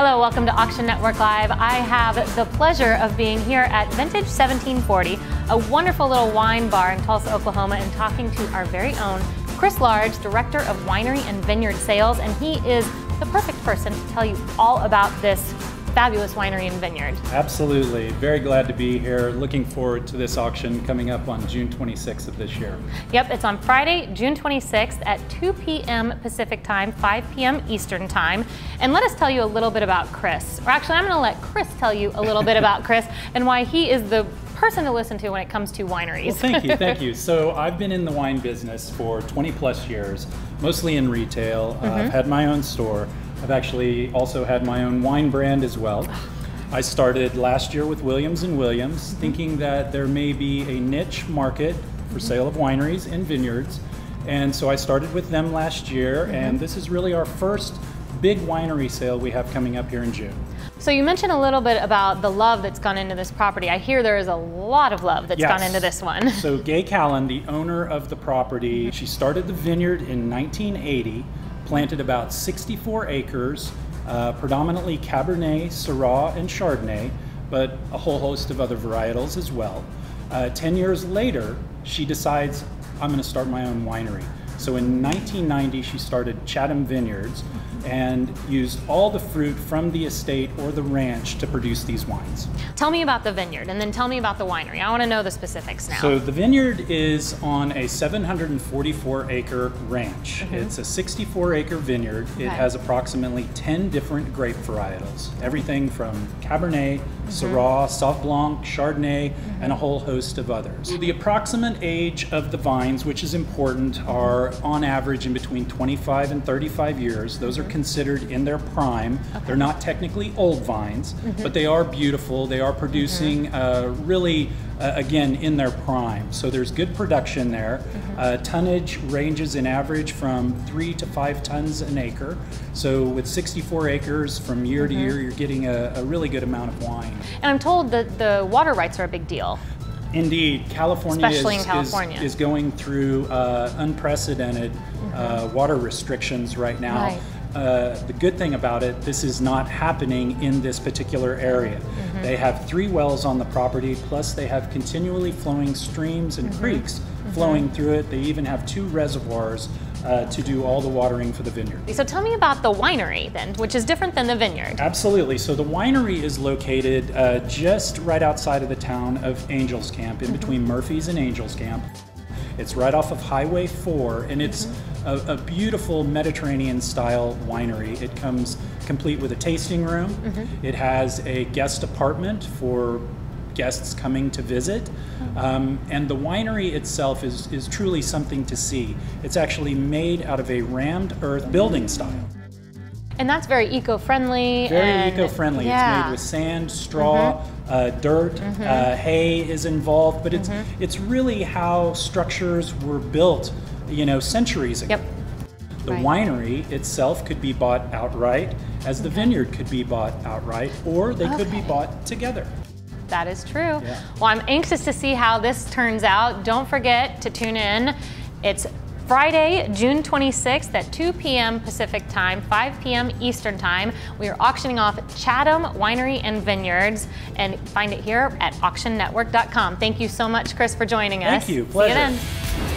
Hello, welcome to Auction Network Live. I have the pleasure of being here at Vintage 1740, a wonderful little wine bar in Tulsa, Oklahoma, and talking to our very own Chris Large, Director of Winery and Vineyard Sales, and he is the perfect person to tell you all about this fabulous winery and vineyard. Absolutely. Very glad to be here. Looking forward to this auction coming up on June 26th of this year. Yep, it's on Friday, June 26th at 2 p.m. Pacific time, 5 p.m. Eastern time. And let us tell you a little bit about Chris. Or actually, I'm going to let Chris tell you a little bit about Chris and why he is the person to listen to when it comes to wineries. Well, thank you, thank you. So I've been in the wine business for 20 plus years, mostly in retail. I've had my own store. I've actually also had my own wine brand as well. I started last year with Williams & Williams, thinking that there may be a niche market for sale of wineries and vineyards. And so I started with them last year, and this is really our first big winery sale we have coming up here in June. So you mentioned a little bit about the love that's gone into this property. I hear there is a lot of love that's gone into this one. So Gay Callan, the owner of the property, she started the vineyard in 1980, planted about 64 acres, predominantly Cabernet, Syrah, and Chardonnay, but a whole host of other varietals as well. 10 years later, she decides, I'm going to start my own winery. So in 1990, she started Chatom Vineyards and used all the fruit from the estate or the ranch to produce these wines. Tell me about the vineyard and then tell me about the winery. I want to know the specifics now. So the vineyard is on a 744 acre ranch. It's a 64 acre vineyard. It has approximately 10 different grape varietals. Everything from Cabernet, Syrah, Sauv Blanc, Chardonnay, and a whole host of others. So the approximate age of the vines, which is important, are on average in between 25 and 35 years. Those are considered in their prime. They're not technically old vines, but they are beautiful. They are producing really, again, in their prime. So there's good production there. Tonnage ranges in average from 3 to 5 tons an acre. So with 64 acres from year to year, you're getting a really good amount of wine. And I'm told that the water rights are a big deal. Indeed, California, especially in California, is going through unprecedented water restrictions right now. The good thing about it, this is not happening in this particular area. They have 3 wells on the property, plus they have continually flowing streams and creeks flowing through it. They even have 2 reservoirs to do all the watering for the vineyard. So tell me about the winery then, which is different than the vineyard. Absolutely. So the winery is located just right outside of the town of Angels Camp, in between Murphy's and Angels Camp. It's right off of Highway 4, and it's a beautiful Mediterranean-style winery. It comes complete with a tasting room. It has a guest apartment for guests coming to visit, and the winery itself is truly something to see. It's actually made out of a rammed earth building style. And that's very eco-friendly. Very eco-friendly. It's made with sand, straw, dirt, hay is involved, but it's really how structures were built, you know, centuries ago. The winery itself could be bought outright, as the vineyard could be bought outright, or they could be bought together. That is true. Well, I'm anxious to see how this turns out. Don't forget to tune in. It's Friday, June 26th at 2 p.m. Pacific time, 5 p.m. Eastern time. We are auctioning off Chatom Winery and Vineyards, and find it here at auctionnetwork.com. Thank you so much, Chris, for joining us. Thank you. Pleasure. See you then.